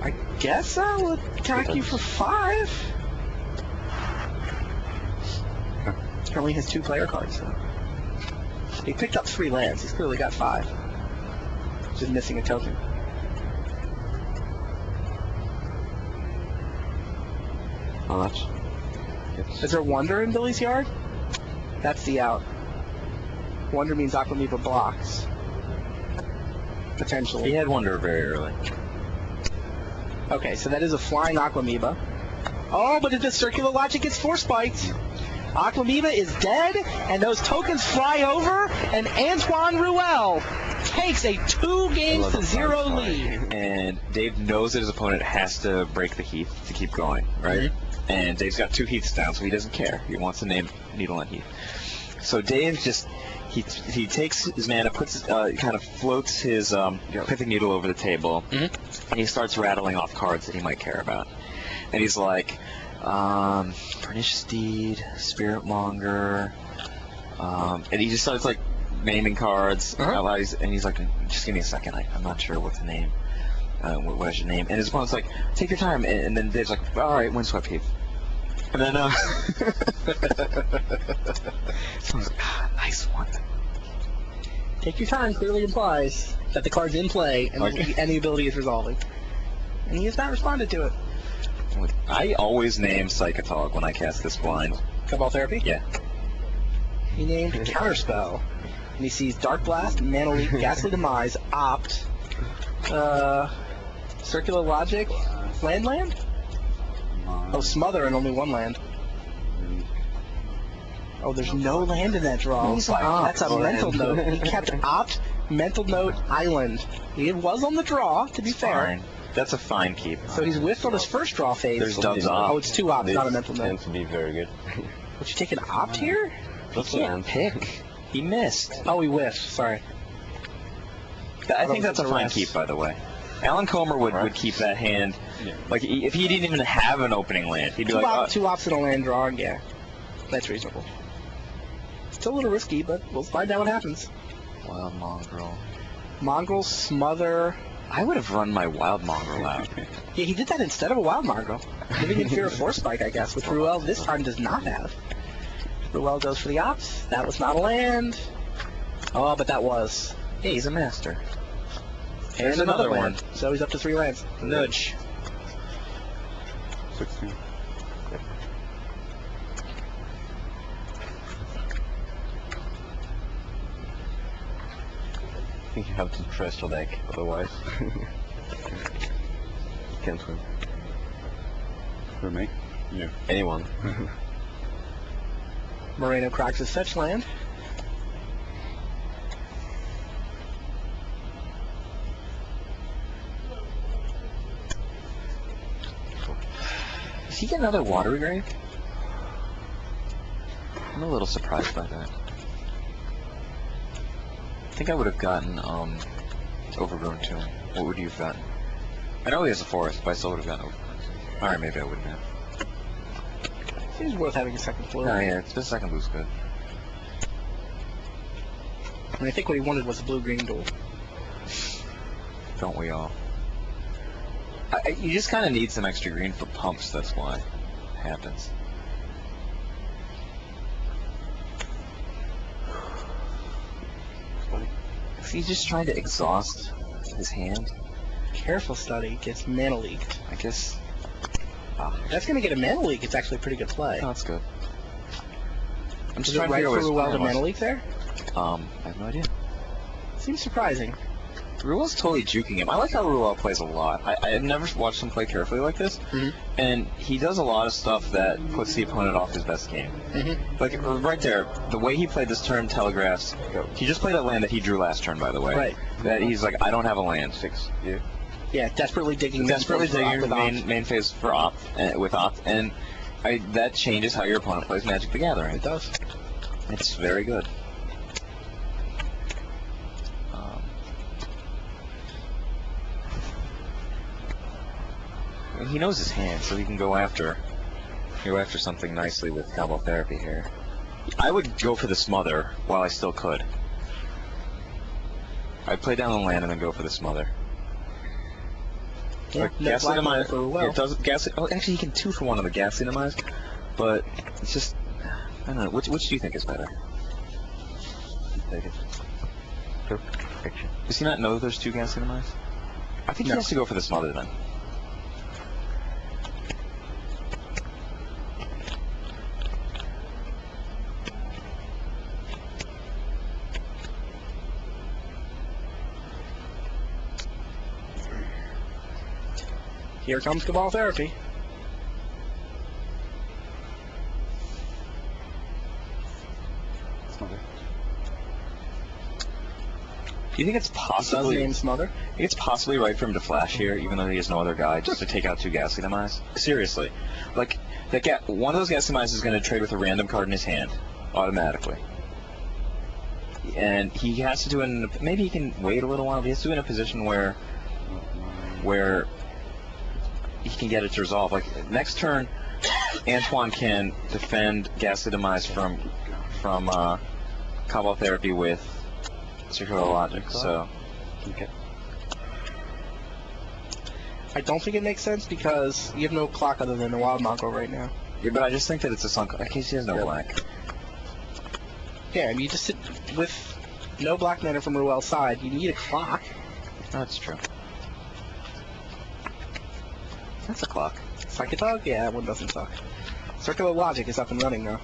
S2: I guess I'll attack you for 5. He only has 2 player cards, though. He picked up 3 lands. He's clearly got 5. Just missing a token.
S4: How much?
S2: Is there Wonder in Billy's yard? That's the out. Wonder means Aquamoeba blocks. Potentially.
S3: He had Wonder very early.
S2: Okay, so that is a flying Aquamoeba. Oh, but the circular logic gets force spiked. Aquamoeba is dead, and those tokens fly over, and Antoine Ruel takes a 2-0 lead.
S3: And Dave knows that his opponent has to break the heath to keep going, right?
S2: Mm-hmm.
S3: And Dave's got 2 heaths down, so he doesn't care. He wants to name Needle on Heath. So Dave just he takes his mana, puts kind of floats his Pithing Needle over the table, and he starts rattling off cards that he might care about. And he's like, Pernicious Deed, Spirit Monger, and he just starts like naming cards. And he's like, just give me a second, I'm not sure what to name. What I should name. And his opponent's like, take your time. And then Dave's like, all right, Windswept Heath. And then, someone's like, nice one.
S2: Take your time clearly implies that the card's in play and, and the ability is resolving. And he has not responded to it.
S3: I always name Psychotog when I cast this blind.
S2: Cabal Therapy?
S3: Yeah.
S2: He named Counterspell. And he sees Dark Blast, Mana Leak, Ghastly Demise, Opt, Circular Logic, Land? Oh, Smother and only 1 land. Oh, there's no land in that draw. That's a mental note. He kept Opt, Mental Note, Island. It was on the draw, to be fair.
S3: That's a fine keep.
S2: So he's whiffed on his first draw phase.
S3: There's Dove's Opt.
S2: Oh, it's 2 Opts, not a Mental Note.
S4: Tends to be very good.
S2: Would you take an Opt here?
S3: He can't pick. He missed.
S2: Oh, he whiffed. Sorry.
S3: I think that's a fine keep, by the way. Alan Comer would keep that hand.
S4: Yeah.
S3: Like, if he didn't even have an opening land, he'd be like,
S2: 2 Ops in a land draw, yeah. That's reasonable. Still a little risky, but we'll find out what happens.
S3: Wild Mongrel.
S2: Mongrel, Smother.
S3: I would have run my Wild Mongrel out.
S2: Yeah, he did that instead of a Wild Mongrel. Living in Fear of Force Spike, I guess, which Ruel this time does not have. Ruel goes for the Ops. That was not a land. Oh, but that was.
S3: Hey, he's a master.
S2: There's another one. So he's up to 3 lands.
S3: Nudge.
S4: 16. I think you have to trust your deck, otherwise can't win. For me? Yeah. Anyone.
S2: Moreno cracks his fetch land.
S3: Does he get another Watery Grave? I'm a little surprised by that. I think I would have gotten Overgrown Tomb. What would you have gotten? I know he has a forest, but I still would have gotten Overgrown Tomb. Alright, maybe I wouldn't have.
S2: Seems worth having a second blue.
S3: Oh yeah, the second blue's good.
S2: I mean, I think what he wanted was a blue-green duel.
S3: Don't we all? You just kind of need some extra green for pumps, that's why it happens. He's just trying to exhaust his hand.
S2: Careful Study gets Mana Leaked.
S3: I guess.
S2: That's going to get a Mana Leak. It's actually a pretty good play.
S3: Oh, that's good. I'm just
S2: Is it
S3: trying
S2: right
S3: to
S2: for
S3: figure out
S2: Ruel to Mana Leak there?
S3: I have no idea.
S2: Seems surprising.
S3: Ruel's totally juking him. I like how Ruel plays a lot. I've never watched him play carefully like this, and he does a lot of stuff that puts the opponent off his best game. Like, right there, the way he played this turn telegraphs, he just played a land that he drew last turn, by the way.
S2: Right.
S3: That he's like, I don't have a land.
S2: Yeah, desperately digging.
S3: Desperately digging
S2: with
S3: main phase for opt, with opt, and that changes how your opponent plays Magic the Gathering.
S2: It does.
S3: It's very good. He knows his hand, so he can go after something nicely with Cowbell Therapy here. I would go for the smother while I still could. I'd play down the land and then go for the smother.
S2: Yeah,
S3: Like,
S2: no
S3: Ghastly
S2: black
S3: Demise,
S2: for Ruel.
S3: it does Ghastly. Oh, actually, he can 2-for-1 on the Ghastly Demise, but it's just, I don't know. Which do you think is better?
S4: Take it. Perfection.
S3: Does he not know that there's 2 Ghastly Demise? I think he has to go for the smother then.
S2: Here comes Cabal Therapy.
S4: Smother.
S3: Do you think it's
S2: Does
S3: possibly?
S2: name Smother.
S3: I think it's possibly right for him to flash here, even though he has no other guy, just to take out 2 Ghastly Demise? Seriously. Like, one of those Ghastly Demise is going to trade with a random card in his hand, automatically. And he has to do it in, maybe he can wait a little while, but he has to do it in a position where he can get it to resolve. Like, next turn, Antoine can defend Ghastly Demise from Cobalt Therapy with Circular Logic, so...
S4: Okay.
S2: I don't think it makes sense because you have no clock other than the Wild Mongrel right now.
S3: Yeah, but I just think that it's a sunk... In case he has no black.
S2: Yeah, and you just sit with no black mana from Ruel's side. You need a clock.
S3: That's true. That's a clock.
S2: Psychotog? Yeah, that one doesn't suck. Circular Logic is up and running now.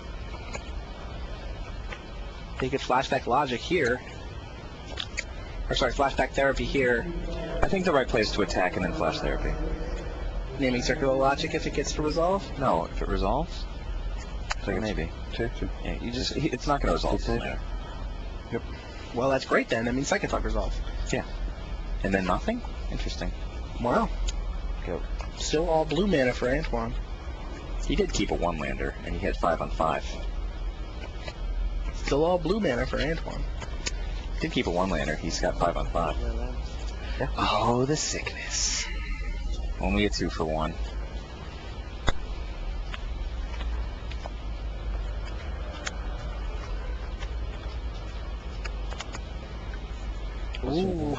S2: You could flashback Logic here. Or sorry, flashback Therapy here.
S3: I think the right play is to attack and then flash Therapy.
S2: Naming Circular Logic if it gets to resolve.
S3: No, if it resolves? Maybe.
S4: Two.
S3: Yeah, it's not going to resolve.
S4: Yep.
S2: Well, that's great then. I mean, Psychotog resolves.
S3: Yeah. And then nothing? Interesting.
S2: Wow.
S4: Go.
S2: Still all blue mana for Antoine.
S3: He did keep a 1-lander, and he had 5 on 5.
S2: Still all blue mana for Antoine.
S3: He did keep a 1-lander, he's got 5 on 5.
S4: Yeah.
S3: Oh, the sickness. Only a 2-for-1.
S2: Ooh.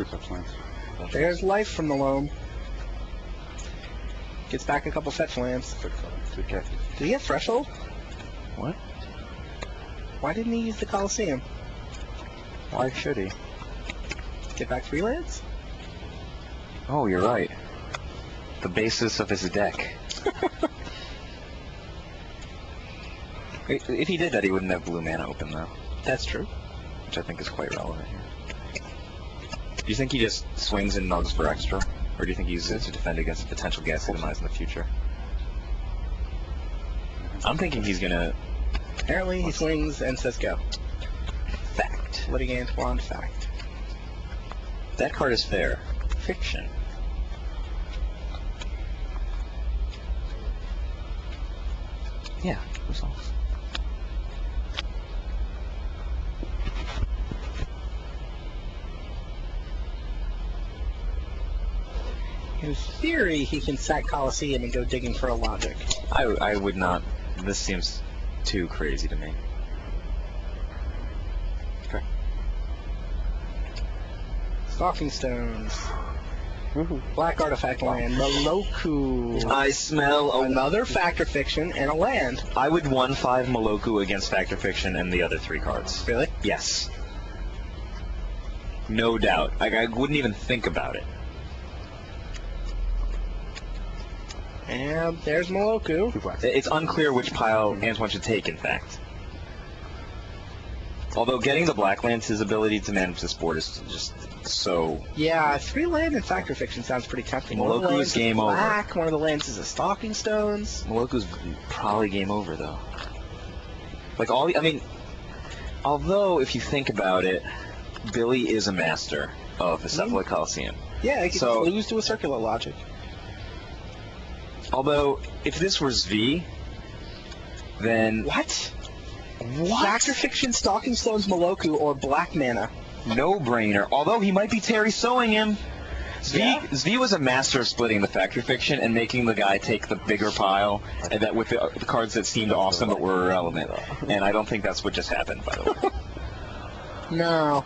S2: There's life from the loam. Gets back a couple fetch lands.
S4: Okay.
S2: Did he have Threshold?
S3: What?
S2: Why didn't he use the Coliseum?
S3: Why should he?
S2: Get back 3 lands?
S3: Oh, you're right. The basis of his deck. If he did that, he wouldn't have blue mana open, though.
S2: That's true.
S3: Which I think is quite relevant here. Do you think he just swings and nugs for extra? Or do you think he uses it to defend against a potential Ghastly Demise in the future? I'm thinking he's gonna...
S2: Apparently he swings and says go.
S3: Fact.
S2: Letting Antoine fact.
S3: That card is fair. Fiction. Yeah, resolve.
S2: In theory, he can sack Coliseum and go digging for a Logic.
S3: I would not. This seems too crazy to me.
S4: Okay.
S2: Stalking Stones. Black Artifact land. Maloku.
S3: I smell
S2: Another Factor Fiction and a land.
S3: I would 1/5 Maloku against Factor Fiction and the other 3 cards.
S2: Really?
S3: Yes. No doubt. I wouldn't even think about it.
S2: And there's Maloku.
S3: It's unclear which pile Antoine should take, in fact. Although getting the black lands, his ability to manage this board is just So
S2: Yeah, 3 land and Factor Fiction sounds pretty tempting. One of the
S3: Moloku
S2: lands
S3: is game over.
S2: black, one of the lands is a Stalking Stones.
S3: Moloku's probably game over though. Like although if you think about it, Billy is a master of the Cephalid Coliseum.
S2: Yeah, it could
S3: So-
S2: lose to a Circular Logic.
S3: Although if this was V, then
S2: What? Factor Fiction, Stalking Stones, Moloku, or black mana.
S3: no brainer. Although he might be Terry Sowing him.
S2: Yeah.
S3: Zvi was a master of splitting the Factor Fiction and making the guy take the bigger pile, and that with the cards that seemed awesome but were irrelevant. And I don't think that's what just happened, by the way.
S2: No.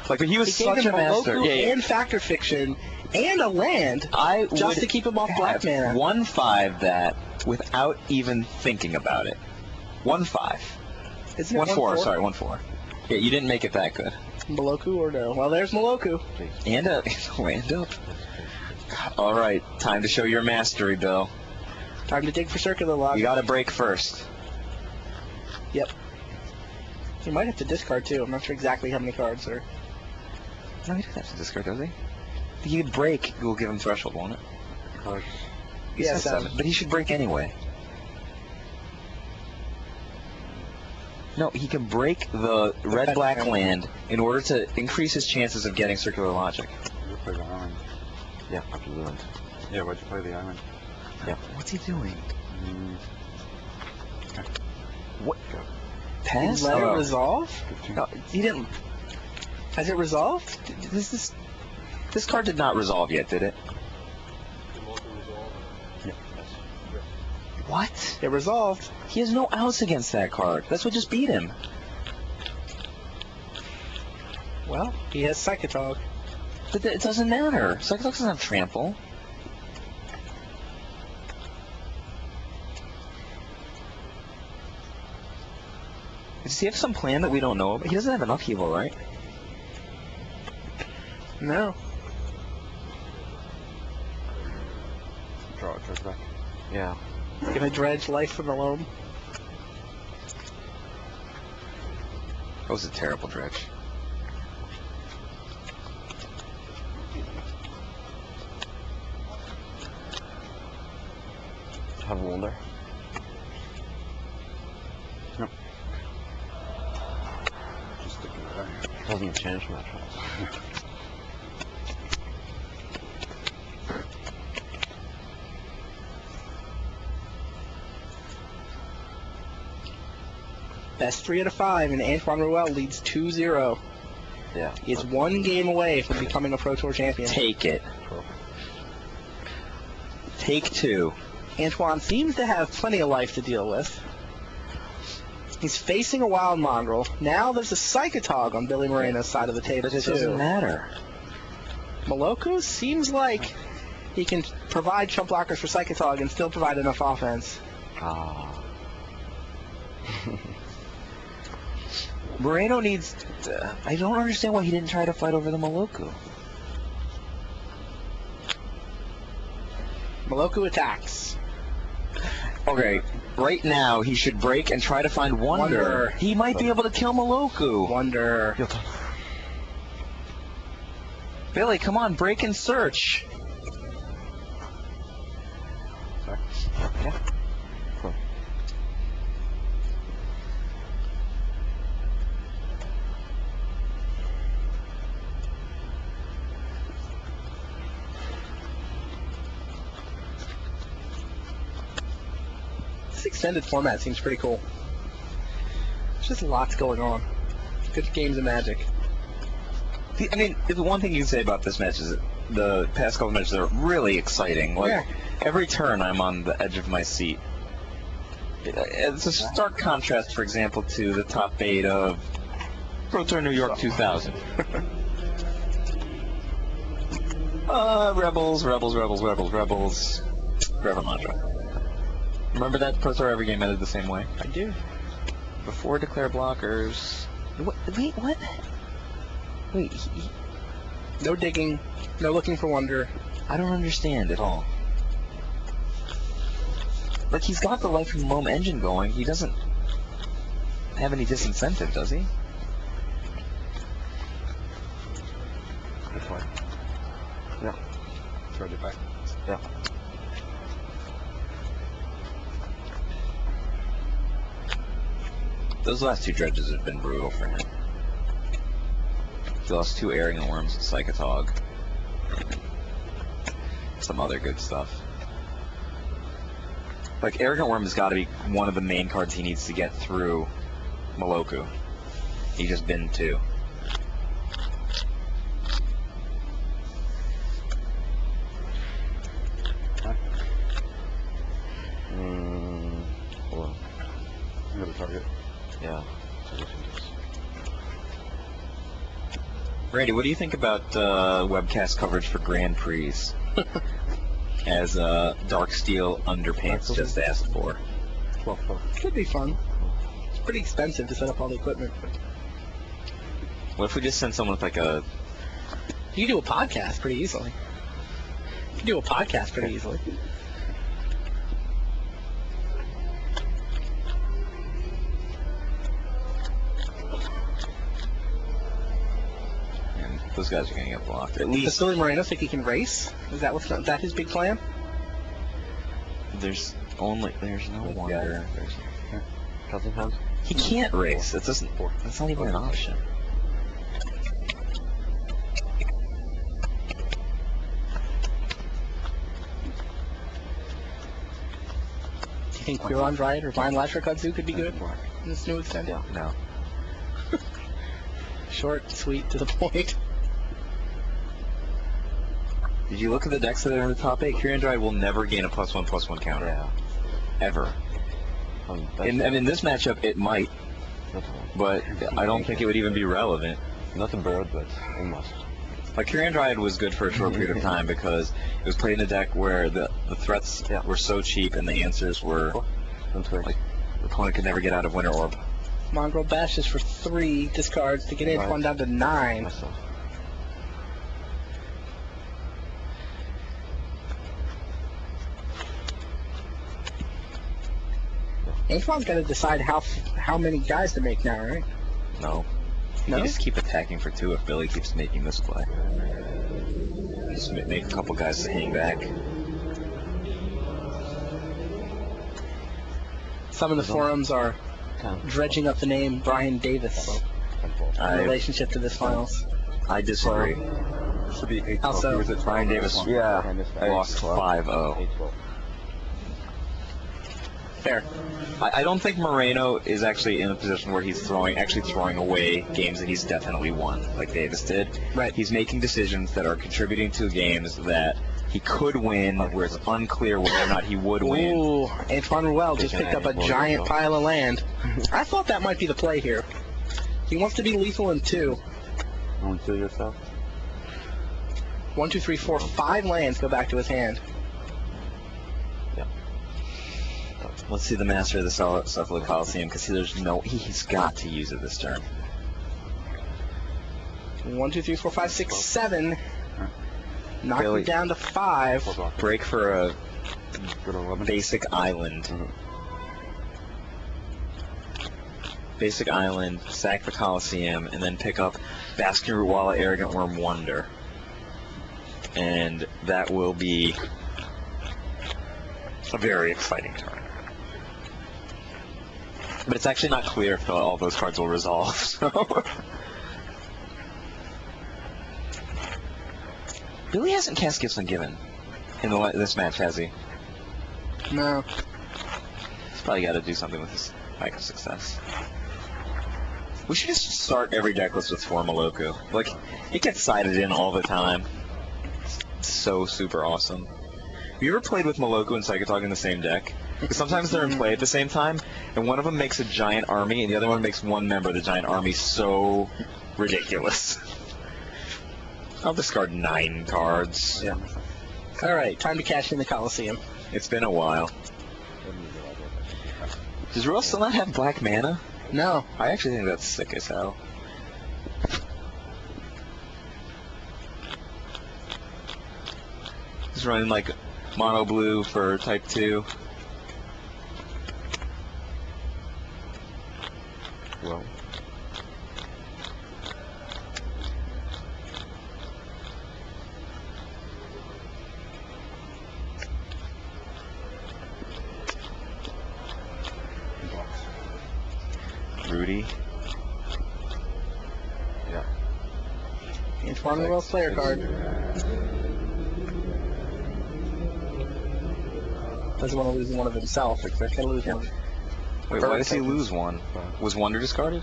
S3: Like, but he was
S2: He gave
S3: such
S2: him
S3: a master.
S2: Moloku and Factor Fiction and a land
S3: I
S2: just
S3: would
S2: to keep him off black
S3: have
S2: mana.
S3: 1/5 that without even thinking about it. 1/5.
S2: Isn't it
S3: 1/4.
S2: 1/4?
S3: Sorry, 1/4. Yeah, you didn't make it that good.
S2: Moloku or no? Well, there's Moloku.
S3: And a land up. All right, time to show your mastery, Bill.
S2: Time to dig for Circular Logic.
S3: You got to break first.
S2: Yep. He might have to discard too. I'm not sure exactly how many cards are.
S3: No, he doesn't have to discard, does he? He could break. We'll give him threshold, won't it?
S4: Cards.
S3: He
S2: Yeah,
S3: says 7. But he should break anyway. No, he can break the red-black land in order to increase his chances of getting Circular Logic.
S4: You play the island.
S3: Yeah.
S4: After the island. Yeah, why'd you play the island?
S3: Yeah. What's he doing? What?
S4: Go.
S3: Pass?
S2: Let it
S3: Oh.
S2: resolve?
S4: 15.
S3: No, he didn't.
S2: Has it resolved?
S3: This card did not resolve yet, did it?
S4: Yeah.
S3: What?
S2: It resolved.
S3: He has no outs against that card. That's what just beat him.
S2: Well, he has Psychotog.
S3: But it doesn't matter. Psychotogs doesn't have trample. Does he have some plan that we don't know about? He doesn't have enough heal, right?
S2: No.
S4: Draw it, charge back.
S3: Yeah.
S2: Gonna dredge life from the loam.
S3: That was a terrible dredge.
S4: Have a wonder. Nope. Just sticking it there. Doesn't change much.
S2: Best 3 out of 5, and Antoine Ruel leads 2-0.
S3: Yeah.
S2: He is 1 game away from becoming a Pro Tour champion.
S3: Take it. Take 2.
S2: Antoine seems to have plenty of life to deal with. He's facing a Wild Mongrel. Now there's a Psychotog on Billey Moreno's side of the table,
S3: But it
S2: too.
S3: doesn't matter.
S2: Moloku seems like he can provide chump blockers for Psychotog and still provide enough offense.
S3: Ah. Moreno needs... I don't understand why he didn't try to fight over the Moloku.
S2: Moloku attacks.
S3: Okay, right now he should break and try to find Wonder.
S2: Wonder.
S3: He might be able to kill Moloku.
S2: Wonder.
S3: Billy, come on, break and search.
S4: Sorry.
S3: Yeah.
S4: Cool.
S2: This extended format seems pretty cool. There's just lots going on. Good games of Magic.
S3: I mean, the one thing you can say about this match is that the past couple matches are really exciting. Like,
S2: Yeah.
S3: every turn I'm on the edge of my seat. It's a stark contrast, for example, to the top 8 of Pro Tour New York 2000. Rebels, Rebels, Rebels, Rebels, Rebels. Forever mantra. Remember that Pro Tour every game ended the same way?
S2: I do.
S3: Before declare blockers. Wait, what? Wait,
S2: No digging. No looking for Wonder.
S3: I don't understand at all. Like, he's got the Life from the Loam engine going. He doesn't have any disincentive, does he?
S4: That's fine. Yeah. Charge it back. Yeah.
S3: Those last 2 dredges have been brutal for him. He lost 2 Arrogant Worms and Psychotog. Some other good stuff. Like, Arrogant Worm has got to be one of the main cards he needs to get through Moloku. He just been 2.
S4: Hold on. You got a target?
S3: Yeah. Randy, what do you think about webcast coverage for Grand Prix? As Dark Steel Underpants just asked for.
S4: 12.
S2: Could be fun. It's pretty expensive to set up all the equipment.
S3: What if we just send someone with like a...
S2: You can do a podcast pretty easily.
S3: And those guys are going to get blocked. At
S2: Does
S3: least
S2: Billey Moreno think he can race? Is that his big plan?
S3: there's no wonder.
S4: Cousin house?
S3: He can't race. That's not even an option.
S2: Do you think Quiron Dryad or Vine Lasher Kudzu could be good in this new extent?
S4: Yeah.
S3: No.
S2: Short, sweet, to the point.
S3: Did you look at the decks that are in the top 8? Kyrian Dry will never gain a +1/+1 counter.
S4: Yeah.
S3: Ever. In this matchup, it might, but I don't think it would even be relevant.
S4: Not a bird, but almost.
S3: Like, Kyrian Dryad was good for a short period of time because it was played in a deck where the threats were so cheap and the answers were, like, the opponent could never get out of Winter Orb.
S2: Mongrel bashes for 3 discards to get Antoine down to 9.
S4: Myself.
S2: Antoine's got to decide how many guys to make now, right?
S3: No.
S2: No?
S3: You just keep attacking for 2 if Billy keeps making this play. Just make a couple guys to hang back.
S2: Some of the forums are dredging up the name Brian Davis in relationship to this finals.
S3: I disagree.
S4: Should be 8-12.
S2: How so?
S4: Was it
S3: Brian Davis lost 5-0.
S2: Fair.
S3: I don't think Moreno is actually in a position where he's throwing away games that he's definitely won, like Davis did.
S2: Right.
S3: He's making decisions that are contributing to games that he could win, where it's unclear whether or not he would win.
S2: Ooh, Antoine Ruel just picked up a giant pile of land. I thought that might be the play here. He wants to be lethal in 2.
S4: Want to kill yourself?
S2: 1, 2, 3, 4, 5 lands go back to his hand.
S3: Let's see the Master of the Cephalid Coliseum, because he's got to use it this turn.
S2: 1, 2, 3, 4, 5, 6, 7. Knock
S3: Billy.
S2: him down to 5.
S3: Break for a basic island. Basic island, sack the Coliseum, and then pick up Basking Root Walla, Arrogant Worm, Wonder. And that will be a very exciting turn. But it's actually not clear if all those cards will resolve, so... Billy hasn't cast Gifts Ungiven in this match, has he?
S2: No.
S3: He's probably got to do something with his Micro Success. We should just start every deck list with 4 Moloku. Like, it gets sided in all the time. It's so super awesome. Have you ever played with Moloku and Psychotog in the same deck? Because sometimes they're in play at the same time, and one of them makes a giant army, and the other one makes one member of the giant army so ridiculous. I'll discard 9 cards.
S2: Yeah. Alright, time to cash in the Coliseum.
S3: It's been a while. Does Ruel still not have black mana?
S2: No.
S3: I actually think that's sick as hell. He's running like mono blue for type 2.
S4: Well.
S3: Rudy.
S4: Yeah.
S2: Antoine Ruel's player card. Doesn't want to lose one of himself. If they're going to lose one.
S3: Wait, why does he lose one? Was Wonder discarded?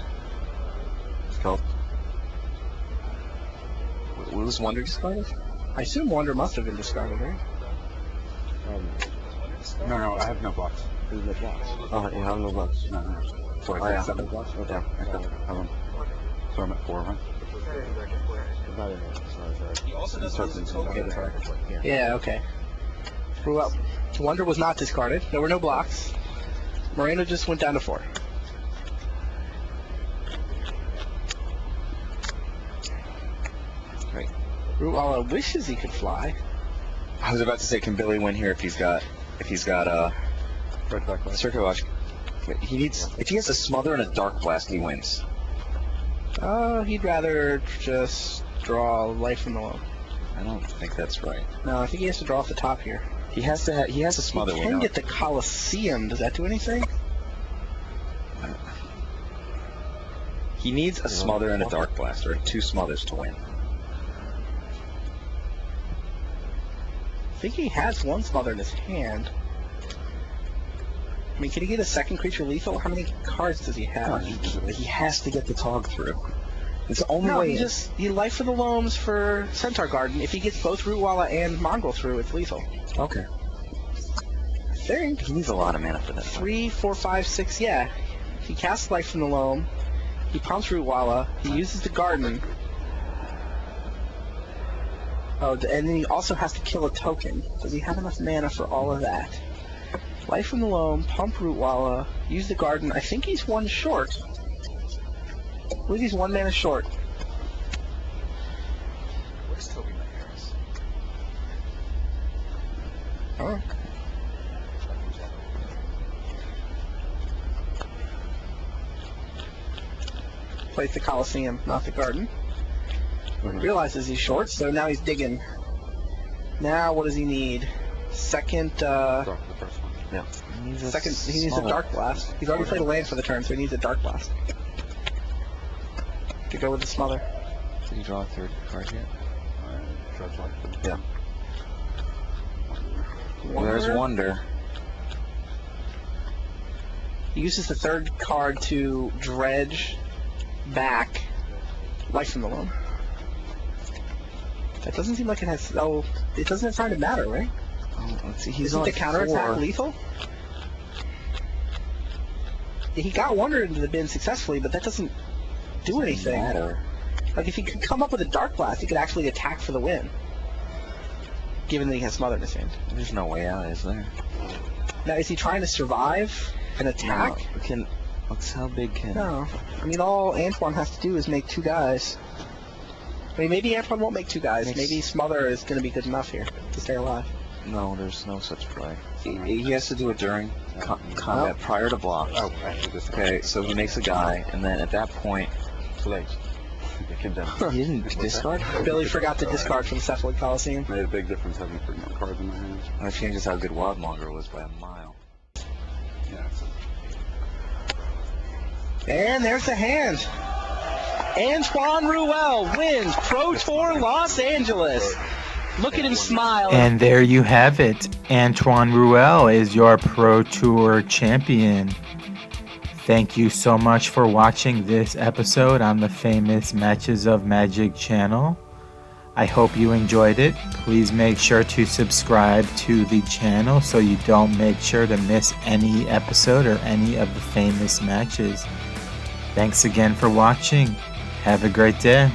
S4: Skull.
S3: Was Wonder discarded?
S2: I assume Wonder must have been discarded, right?
S4: No, I have no blocks. There's no blocks. Oh, you have no blocks? No. So I have 7 blocks? Okay. I have them. So I'm at 4, right?
S3: He also doesn't lose a token.
S2: Yeah, okay. Ruel. Wonder was not discarded. There were no blocks. Moreno just went down to 4.
S3: Right.
S2: Ruel wishes he could fly.
S3: I was about to say, can Billy win here if he's got Circuit Watch? He needs, if he has a Smother and a Dark Blast, he wins.
S2: He'd rather just draw Life from the Loam.
S3: I don't think that's right.
S2: No, I think he has to draw off the top here.
S3: He has a Smother.
S2: He can get the Coliseum. Does that do anything?
S3: He needs a Smother and a Dark Blast, or 2 Smothers to win.
S2: I think he has 1 Smother in his hand. I mean, can he get a second creature lethal? How many cards does he have?
S3: He has to get the Tog through. It's the only way.
S2: He Life for the Loams for Centaur Garden. If he gets both Rootwalla and Mongrel through, it's lethal.
S3: Okay.
S2: I think.
S3: He needs a lot of mana for that.
S2: 3, 4, 5, 6, yeah. He casts Life from the Loam. He pumps Rootwalla. He uses the Garden. Oh, and then he also has to kill a token. Does he have enough mana for all of that? Life from the Loam, pump Rootwalla, use the Garden. I think he's 1 short. I believe he's 1 mana short.
S3: Where's Toby Harris?
S2: Oh. Plays the Coliseum, not the Garden. Realizes he's short, so now he's digging. Now what does he need? Second,
S4: The first one.
S3: Yeah. He
S2: needs a Dark Blast. He's already played a land for the turn, so he needs a Dark Blast. To go with the Smother.
S3: Did he draw a 3rd card yet?
S4: Yeah.
S3: There's Wonder.
S2: He uses the 3rd card to dredge back Life from the Loam. That doesn't seem like it has. Oh, it doesn't have time to matter, right?
S3: Oh, let's see. He's
S2: Isn't
S3: on
S2: the counterattack
S3: 4.
S2: lethal? He got Wonder into the bin successfully, but that doesn't do anything.
S3: Matter.
S2: Like, if he could come up with a Dark Blast, he could actually attack for the win. Given that he has Smother in his hand.
S3: There's no way out, is there?
S2: Now, is he trying to survive an attack?
S3: No. Looks how big can...
S2: No. I mean, all Antoine has to do is make 2 guys. I mean, maybe Antoine won't make 2 guys. Maybe Smother is going to be good enough here to stay alive.
S3: No, there's no such play. He has to do it during combat, prior to block.
S4: Oh, after this.
S3: Okay, so he makes a guy, and then at that point...
S4: Too late. He
S3: didn't discard?
S2: Billy forgot to discard from the Cephalid Coliseum.
S4: Made a big difference having 3 more cards in my hand.
S3: That changes how good Wildmonger was by a mile.
S4: Yeah.
S2: And there's the hand. Antoine Ruel wins Pro Tour Los Angeles. Look at him smile.
S1: And there you have it. Antoine Ruel is your Pro Tour champion. Thank you so much for watching this episode on the famous Matches of Magic channel. I hope you enjoyed it. Please make sure to subscribe to the channel so you don't make sure to miss any episode or any of the famous matches. Thanks again for watching. Have a great day.